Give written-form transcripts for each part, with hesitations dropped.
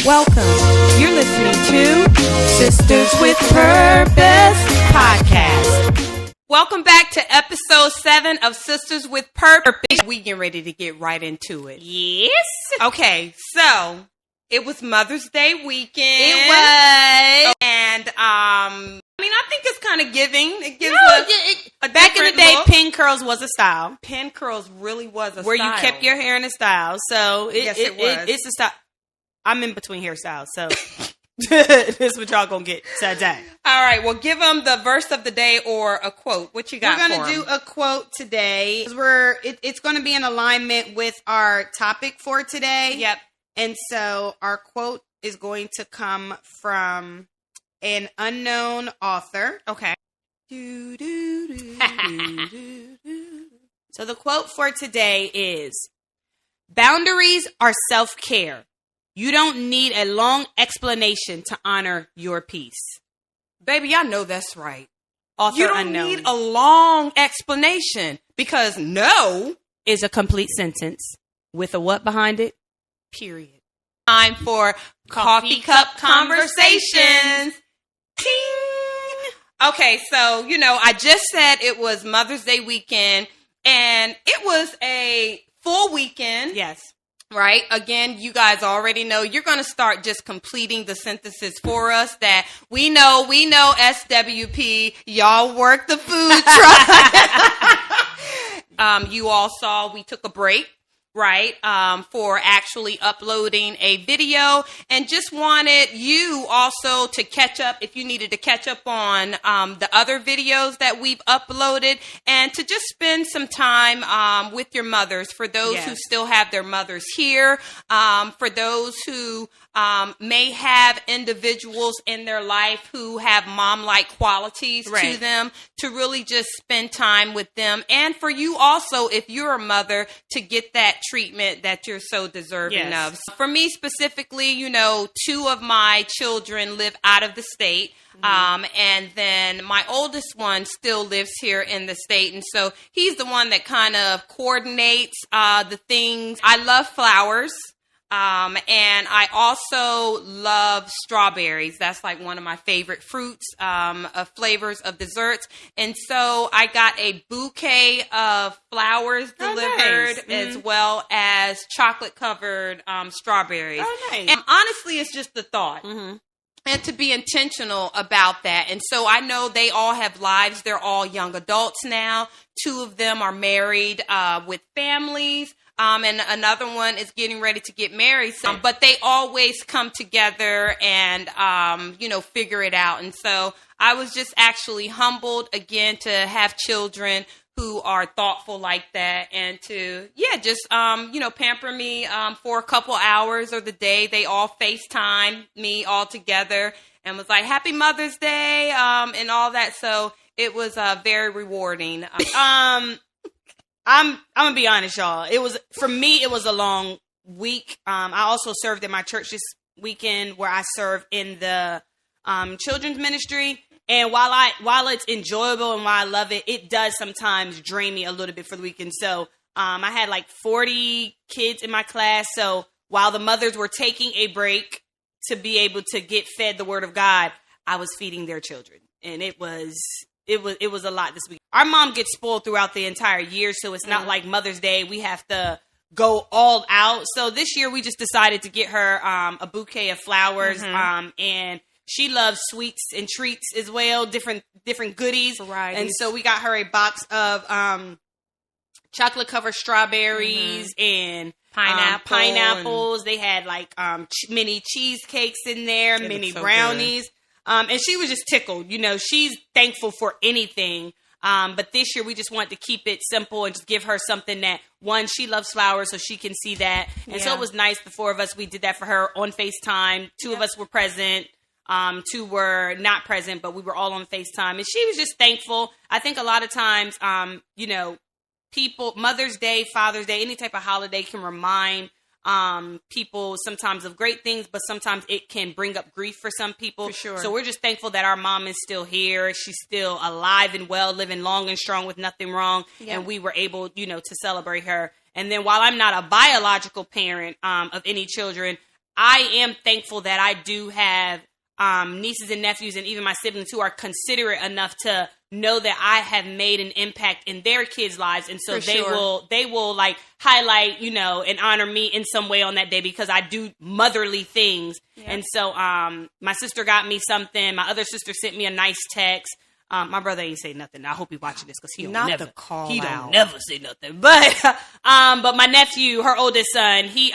Welcome. You're listening to Sisters with Purpose Podcast. Welcome back to episode 7 of Sisters with Purpose. We getting ready to get right into it. Yes. Okay, so it was Mother's Day weekend. It was. And I think it's kind of giving. It gives a back in the day, look. pin curls was a style. Pin curls really was a where style. you kept your hair in a style. So Yes, it was. it's a style. I'm in between hairstyles, so this is what y'all gonna get today. All right, well, give them the verse of the day or a quote. What you got? We're gonna do a quote today. It's gonna be in alignment with our topic for today. Yep. And so our quote is going to come from an unknown author. Okay. So the quote for today is, "Boundaries are self-care. You don't need a long explanation to honor your peace." Baby, I know that's right. Author You don't unknown. need a long explanation because no is a complete sentence with a what behind it? period. Time for Coffee Cup Conversations. Ting. Okay, so, I just said it was Mother's Day weekend, and it was a full weekend. Yes. Right? Again, you guys already know you're going to start just completing the sentences for us that we know SWP, y'all work the food truck. You all saw we took a break, right? For actually uploading a video, and just wanted you also to catch up if you needed to catch up on the other videos that we've uploaded, and to just spend some time with your mothers, for those who still have their mothers here, for those who may have individuals in their life who have mom-like qualities to them, to really just spend time with them, and for you also, if you're a mother, to get that treatment that you're so deserving of. So for me specifically, 2 of my children live out of the state. And then my oldest one still lives here in the state. And so he's the one that kind of coordinates the things. I love flowers. And I also love strawberries. That's like one of my favorite fruits, flavors of desserts. And so I got a bouquet of flowers delivered, as well as chocolate covered strawberries. Oh, nice. And honestly, it's just the thought. Mm-hmm. And to be intentional about that. And so I know they all have lives. They're all young adults now. 2 of them are married with families. And another one is getting ready to get married. So, but they always come together and, figure it out. And so I was just actually humbled again to have children who are thoughtful like that, and to, just, pamper me for a couple hours of the day. They all FaceTime me all together and was like, "Happy Mother's Day," and all that. So it was very rewarding. I'm gonna be honest, y'all. For me, it was a long week. I also served at my church this weekend, where I serve in the children's ministry. And while it's enjoyable and while I love it, it does sometimes drain me a little bit for the weekend. So I had like 40 kids in my class. So while the mothers were taking a break to be able to get fed the Word of God, I was feeding their children, and it was a lot this week. Our mom gets spoiled throughout the entire year, so it's not like Mother's Day we have to go all out. So this year we just decided to get her a bouquet of flowers, and she loves sweets and treats as well, different goodies. Varieties. And so we got her a box of chocolate covered strawberries and pineapples. They had like mini cheesecakes in there, mini brownies. And she was just tickled. She's thankful for anything. But this year we just wanted to keep it simple and just give her something that, one, she loves flowers, so she can see that. And so it was nice. The 4 of us, we did that for her on FaceTime. 2 of us were present. 2 were not present, but we were all on FaceTime. And she was just thankful. I think a lot of times, people, Mother's Day, Father's Day, any type of holiday can remind people sometimes of great things, but sometimes it can bring up grief for some people. For sure. So we're just thankful that our mom is still here. She's still alive and well, living long and strong with nothing wrong. Yeah. And we were able, to celebrate her. And then while I'm not a biological parent of any children, I am thankful that I do have nieces and nephews and even my siblings who are considerate enough to know that I have made an impact in their kids' lives. And so they will like highlight, and honor me in some way on that day because I do motherly things. Yeah. And so my sister got me something. My other sister sent me a nice text. My brother ain't say nothing. I hope he's watching this because he don't never say nothing. But my nephew, her oldest son, he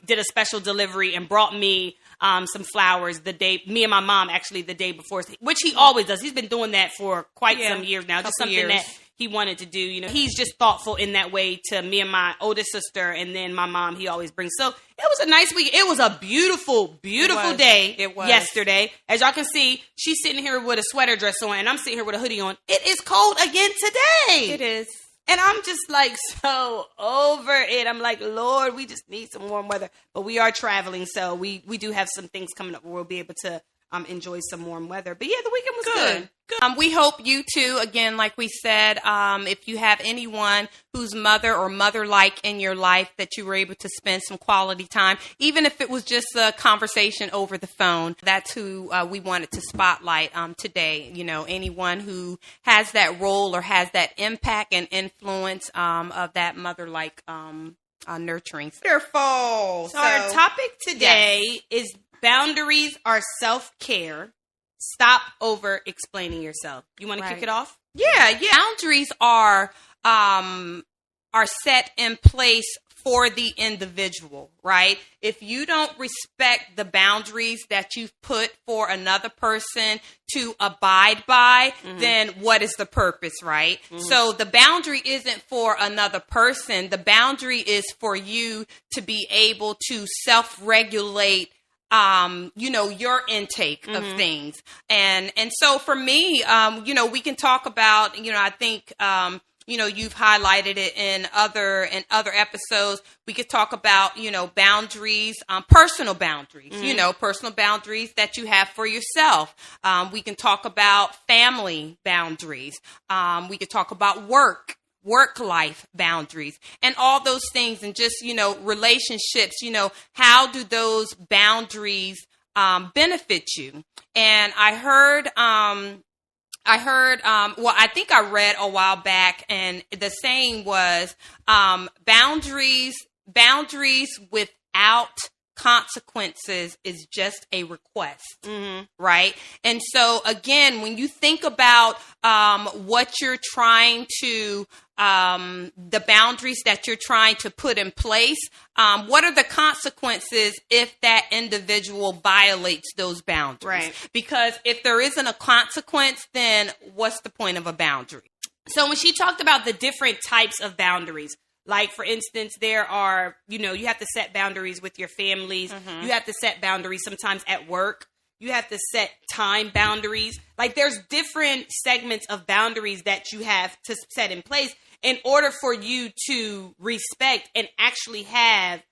did a special delivery and brought me some flowers me and my mom actually the day before, which he always does. He's been doing that for quite some years now. Just something that he wanted to do. He's just thoughtful in that way to me and my oldest sister, and then my mom he always brings. So it was a nice week. It was a beautiful day yesterday. As y'all can see, she's sitting here with a sweater dress on, and I'm sitting here with a hoodie on. It is cold again today. It is. And I'm just like so over it. I'm like, Lord, we just need some warm weather. But we are traveling, so we do have some things coming up where we'll be able to enjoy some warm weather. But yeah, the weekend was good. We hope you too, again, like we said, if you have anyone who's mother or mother-like in your life that you were able to spend some quality time, even if it was just a conversation over the phone, that's who we wanted to spotlight today. Anyone who has that role or has that impact and influence of that mother-like nurturing. Wonderful. So our topic today is boundaries are self-care. Stop over explaining yourself. You want to kick it off? Yeah. Boundaries are set in place for the individual, right? If you don't respect the boundaries that you've put for another person to abide by, then what is the purpose, right? So the boundary isn't for another person. The boundary is for you to be able to self-regulate your intake of things. And so for me, we can talk about, I think, you've highlighted it in other episodes. We could talk about, boundaries, personal boundaries, personal boundaries that you have for yourself. We can talk about family boundaries. We could talk about work-life boundaries and all those things, and just, relationships, how do those boundaries benefit you? And I think I read a while back, and the saying was, boundaries without consequences is just a request, right? And so again, when you think about what you're trying to, the boundaries that you're trying to put in place, what are the consequences if that individual violates those boundaries? Right. Because if there isn't a consequence, then what's the point of a boundary? So when she talked about the different types of boundaries, like, for instance, there are, you have to set boundaries with your families. You have to set boundaries sometimes at work. You have to set time boundaries. Like, there's different segments of boundaries that you have to set in place in order for you to respect and actually have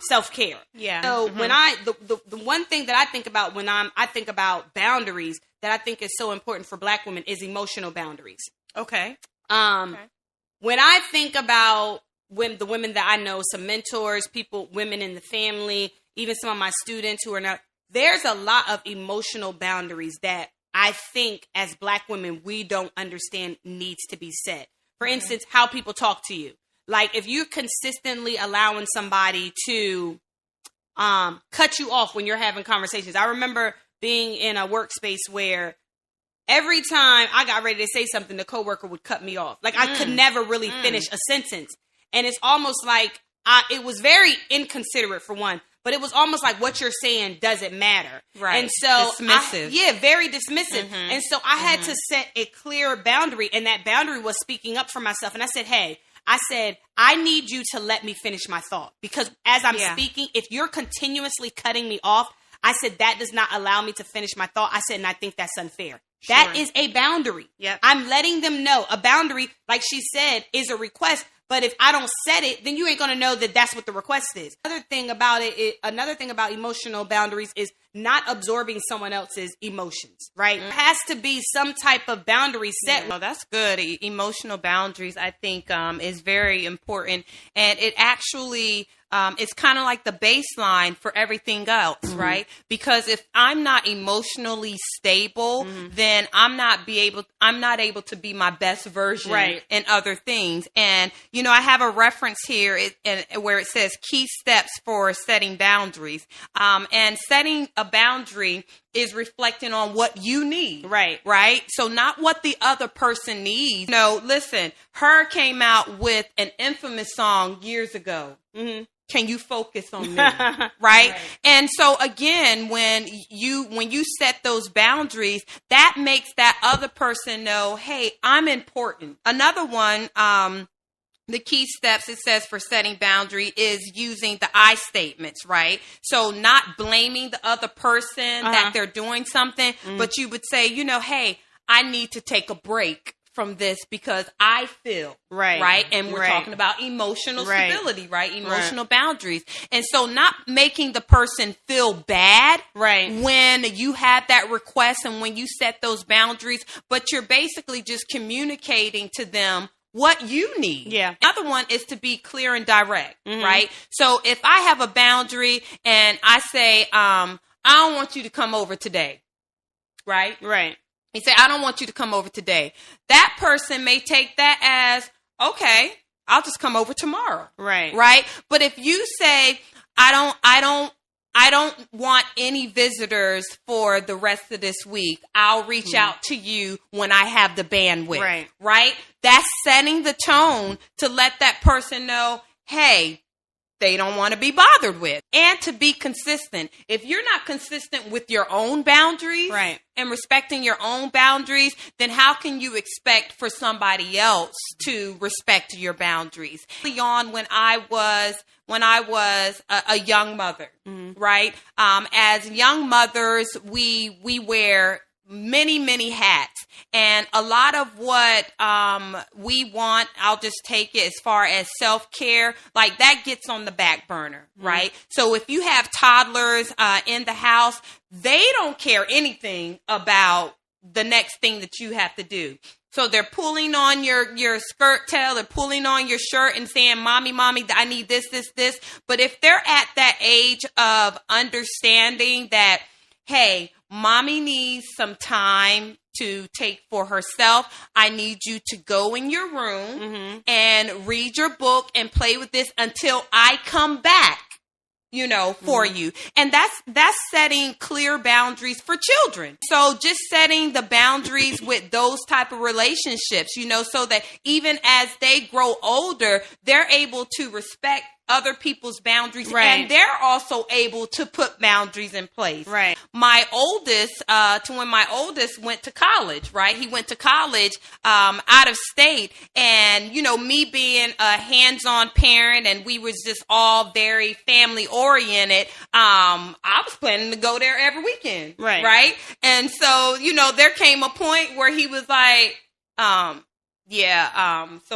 self-care. Yeah. So when the one thing that I think about when I think about boundaries that I think is so important for Black women is emotional boundaries. Okay. When I think about the women that I know, some mentors, women in the family, even some of my students who are not, there's a lot of emotional boundaries that I think as Black women, we don't understand needs to be set. For instance, how people talk to you. Like, if you're consistently allowing somebody to cut you off when you're having conversations. I remember being in a workspace where every time I got ready to say something, the coworker would cut me off. Like, I could never really finish a sentence. And it's almost like it was very inconsiderate, for one, but it was almost like what you're saying doesn't matter. Right. And so dismissive. Very dismissive. And so I had to set a clear boundary, and that boundary was speaking up for myself. And I said, hey, I need you to let me finish my thought, because as I'm speaking, if you're continuously cutting me off, I said, that does not allow me to finish my thought. I said, and I think that's unfair. Sure. That is a boundary. Yep. I'm letting them know a boundary, like she said, is a request. But if I don't set it, then you ain't going to know that that's what the request is. Another thing about emotional boundaries is not absorbing someone else's emotions, right? There has to be some type of boundary set. Oh, that's good. Emotional boundaries, I think, is very important. And it actually it's kind of like the baseline for everything else, right? Because if I'm not emotionally stable, then I'm not able to be my best version in other things. And, you know, I have a reference here where it says key steps for setting boundaries. And setting a boundary is reflecting on what you need. Right. So not what the other person needs. No, listen, Her came out with an infamous song years ago. Can you focus on me? Right? And so again, when you set those boundaries, that makes that other person know, hey, I'm important. Another one, the key steps, it says, for setting boundary is using the I statements, right? So not blaming the other person that they're doing something, but you would say, you know, hey, I need to take a break from this because I feel right. And we're talking about emotional stability, right? Emotional boundaries. And so not making the person feel bad when you have that request and when you set those boundaries, but you're basically just communicating to them what you need. Another one is to be clear and direct, right? So if I have a boundary and I say, I don't want you to come over today, right? He said, I don't want you to come over today. That person may take that as, okay, I'll just come over tomorrow. Right. But if you say, I don't want any visitors for the rest of this week. I'll reach out to you when I have the bandwidth. Right. That's setting the tone to let that person know, hey, they don't want to be bothered with. And to be consistent. If you're not consistent with your own boundaries and respecting your own boundaries, then how can you expect for somebody else to respect your boundaries? Early on, when I was a young mother, right? As young mothers, we wear many hats. And a lot of what we want, I'll just take it as far as self-care, like that gets on the back burner, right? So if you have toddlers in the house, they don't care anything about the next thing that you have to do. So they're pulling on your skirt tail, they're pulling on your shirt and saying, mommy, I need this. But if they're at that age of understanding that, hey, mommy needs some time to take for herself. I need you to go in your room and read your book and play with this until I come back, you know, for you. And that's setting clear boundaries for children. So just setting the boundaries with those type of relationships, you know, so that even as they grow older, they're able to respect other people's boundaries and they're also able to put boundaries in place. My oldest, when my oldest went to college, right? He went to college out of state, and you know, me being a hands-on parent and we was just all very family oriented, I was planning to go there every weekend. Right. And so, you know, there came a point where he was like, so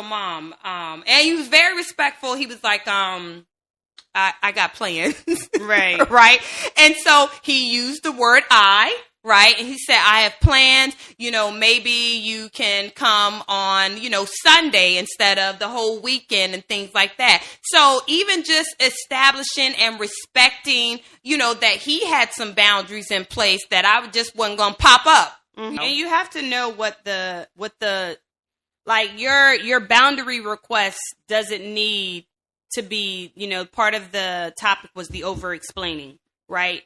mom, and he was very respectful. He was like, I got plans. Right. And so he used the word I, right. And he said, I have plans, you know, maybe you can come on, you know, Sunday instead of the whole weekend and things like that. So even just establishing and respecting, you know, that he had some boundaries in place that I just wasn't going to pop up. And you have to know what the like your boundary request doesn't need to be, you know, part of the topic was the over explaining, right?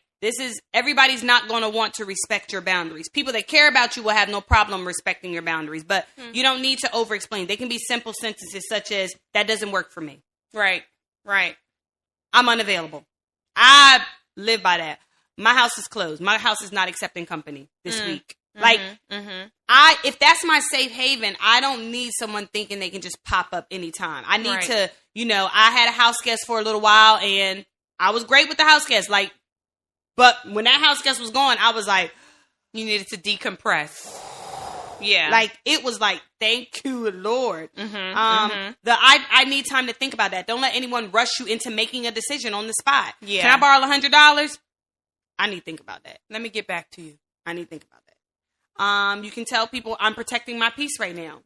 Everybody's not going to want to respect your boundaries. People that care about you will have no problem respecting your boundaries, but you don't need to over explain. They can be simple sentences such as, that doesn't work for me. Right. I'm unavailable. I live by that. My house is closed. My house is not accepting company this week. Like, if that's my safe haven, I don't need someone thinking they can just pop up anytime. I need to, you know, I had a house guest for a little while and I was great with the house guest. Like, but when that house guest was gone, I was like, you needed to decompress. Like, it was like, thank you, Lord. I need time to think about that. Don't let anyone rush you into making a decision on the spot. Can I borrow $100? I need to think about that. Let me get back to you. I need to think about that. You can tell people I'm protecting my peace right now.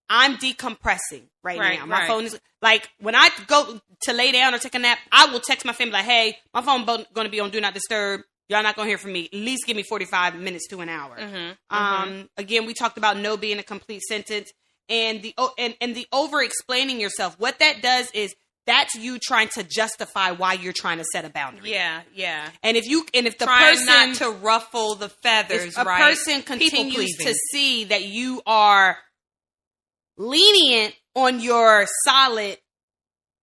I'm decompressing right now. My right. phone is like, when I go to lay down or take a nap, I will text my family like, hey, my phone going to be on Do Not Disturb. Y'all not going to hear from me. At least give me 45 minutes to an hour. Again, we talked about no being a complete sentence, and the over explaining yourself. What that does is that's you trying to justify why you're trying to set a boundary. Yeah. And if the trying person not to ruffle the feathers, if a right? person continues to see that you are lenient on your solid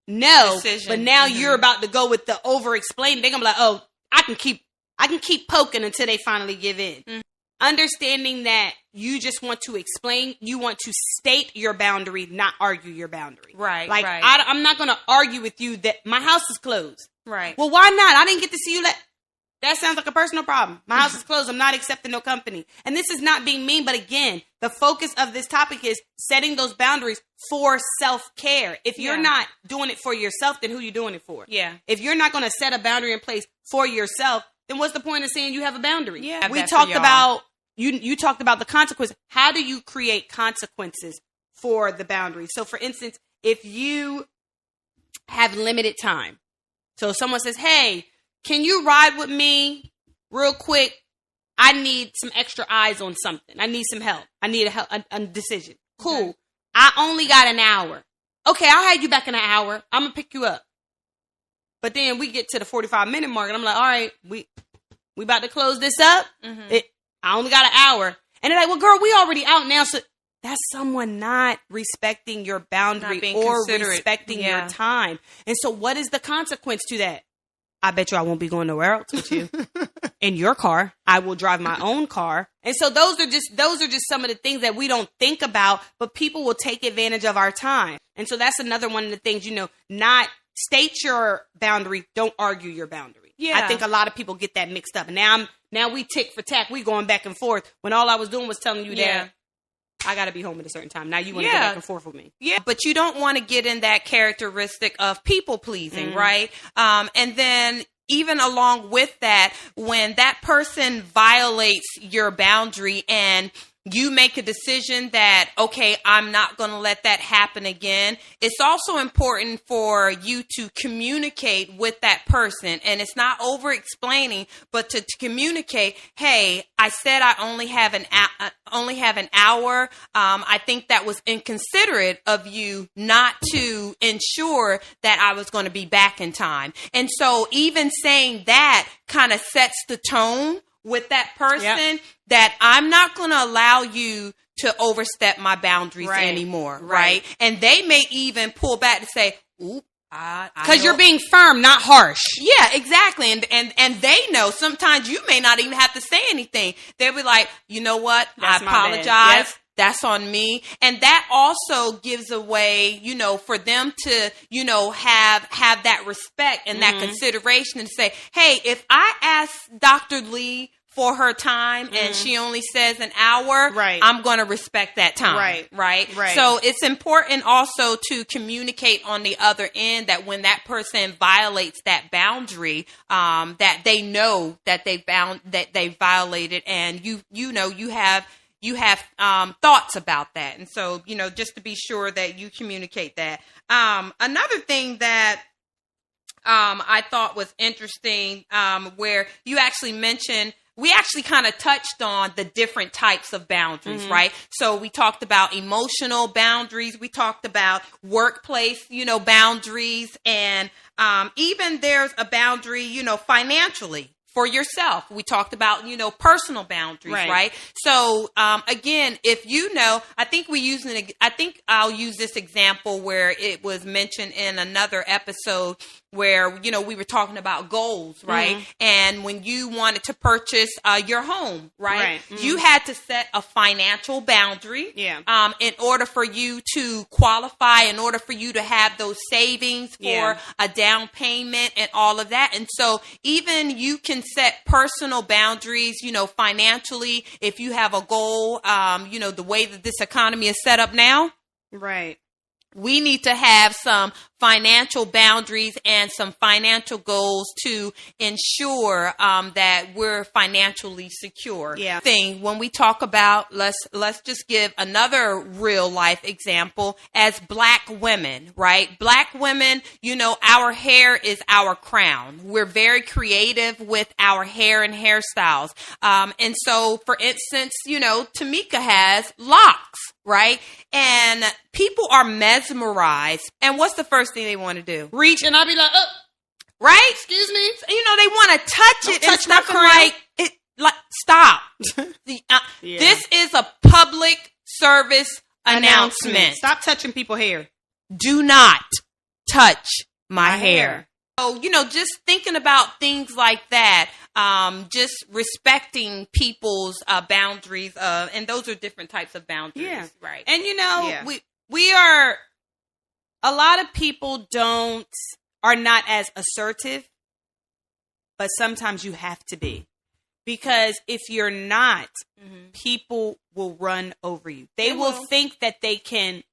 no, decision, but now you're about to go with the over explaining, they're gonna be like, oh, I can keep poking until they finally give in. Understanding that you just want to explain, you want to state your boundary, not argue your boundary. Right. Like, right. I'm not going to argue with you that my house is closed. Right. Well, why not? I didn't get to see you. That sounds like a personal problem. My house is closed. I'm not accepting no company. And this is not being mean, but again, the focus of this topic is setting those boundaries for self-care. If you're not doing it for yourself, then who are you doing it for? Yeah. If you're not going to set a boundary in place for yourself, then what's the point of saying you have a boundary? Yeah. We talked about, you talked about the consequences. How do you create consequences for the boundary? So for instance, if you have limited time, so someone says, hey, can you ride with me real quick? I need some extra eyes on something. I need some help. I need a decision. Cool. Okay. I only got an hour. Okay, I'll have you back in an hour. I'm going to pick you up. But then we get to the 45-minute mark, and I'm like, all right, we about to close this up. I only got an hour. And they're like, well, girl, we already out now. So that's someone not respecting your boundary or respecting your time. And so what is the consequence to that? I bet you I won't be going nowhere else with you. In your car. I will drive my own car. And so those are just some of the things that we don't think about, but people will take advantage of our time. And so that's another one of the things, not state your boundary, don't argue your boundary. Yeah. I think a lot of people get that mixed up. And now we tick for tack, we going back and forth when all I was doing was telling you that I got to be home at a certain time. Now you want to go back and forth with me. Yeah. But you don't want to get in that characteristic of people pleasing, right? And then even along with that, when that person violates your boundary and you make a decision that, okay, I'm not going to let that happen again. It's also important for you to communicate with that person. And it's not over explaining, but to communicate, hey, I said I only have an hour. I think that was inconsiderate of you not to ensure that I was going to be back in time. And so even saying that kind of sets the tone with that person that I'm not going to allow you to overstep my boundaries anymore, right? And they may even pull back to say, "Ooh, because you're being firm, not harsh." Yeah, exactly. And they know sometimes you may not even have to say anything. They'll be like, you know what? I apologize. That's on me. And that also gives a way, for them to, have that respect and that consideration and say, hey, if I ask Dr. Lee for her time and she only says an hour, I'm going to respect that time. Right. So it's important also to communicate on the other end that when that person violates that boundary, that they know that they violated, and you have thoughts about that. And so, just to be sure that you communicate that. Another thing that I thought was interesting, where you actually mentioned, we actually kind of touched on the different types of boundaries, right? So we talked about emotional boundaries. We talked about workplace, boundaries. And even there's a boundary, financially for yourself. We talked about, personal boundaries, right? So, again, if I think I'll use this example where it was mentioned in another episode where, we were talking about goals, right? And when you wanted to purchase your home, right? You had to set a financial boundary in order for you to qualify, in order for you to have those savings for a down payment and all of that. And so even you can set personal boundaries, financially, if you have a goal, the way that this economy is set up now. we need to have some financial boundaries and some financial goals to ensure that we're financially secure. Yeah. When we talk about, let's just give another real life example as Black women, right? Black women, our hair is our crown. We're very creative with our hair and hairstyles. And so, for instance, Tamika has locks, right? And people are mesmerized. And what's the first thing they want to do? Reach, and I'll be like, oh, right? excuse me. They want to touch Don't it touch and stuff. my crown. Stop. Yeah. This is a public service announcement. Stop touching people's hair. Do not touch my hair. hair. So, just thinking about things like that, just respecting people's boundaries, and those are different types of boundaries, Yeah. right? And Yeah. we are, a lot of people are not as assertive, but sometimes you have to be. Because if you're not, people will run over you. They will think that they can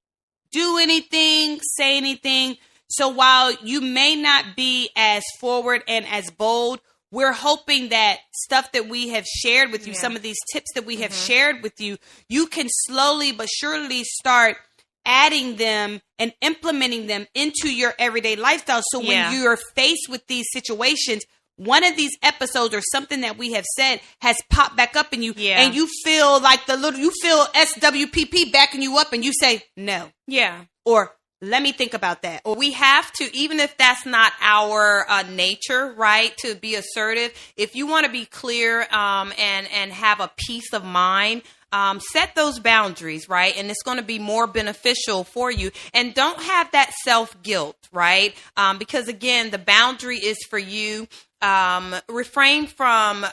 do anything, say anything. So while you may not be as forward and as bold, we're hoping that stuff that we have shared with you, some of these tips that we have shared with you, you can slowly but surely start adding them and implementing them into your everyday lifestyle. So when you're faced with these situations, one of these episodes or something that we have said has popped back up in you, and you feel like you feel SWPP backing you up, and you say no, or let me think about that. Or we have to, even if that's not our nature, right, to be assertive. If you want to be clear and have a peace of mind, set those boundaries, right? And it's going to be more beneficial for you. And don't have that self-guilt, right? Because again, the boundary is for you. Refrain from,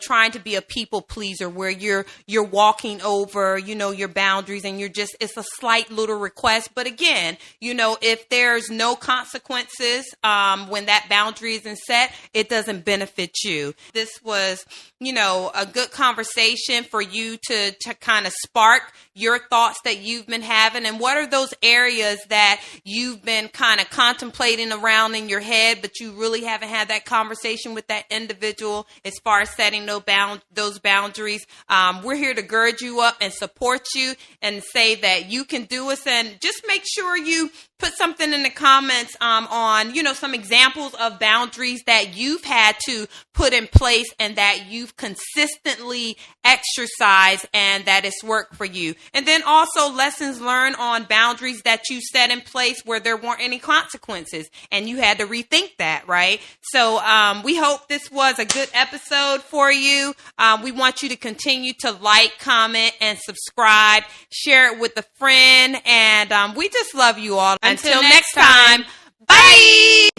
trying to be a people pleaser where you're walking over, your boundaries, and it's a slight little request. But again, if there's no consequences, when that boundary isn't set, it doesn't benefit you. This was, a good conversation for you to kind of spark your thoughts that you've been having. And what are those areas that you've been kind of contemplating around in your head, but you really haven't had that conversation with that individual as far as setting those boundaries? We're here to gird you up and support you and say that you can do it. And just make sure you put something in the comments on, some examples of boundaries that you've had to put in place and that you've consistently exercised and that it's worked for you. And then also lessons learned on boundaries that you set in place where there weren't any consequences and you had to rethink that, right? So we hope this was a good episode for you. We want you to continue to like, comment, and subscribe. Share it with a friend. And we just love you all. Until next time, bye!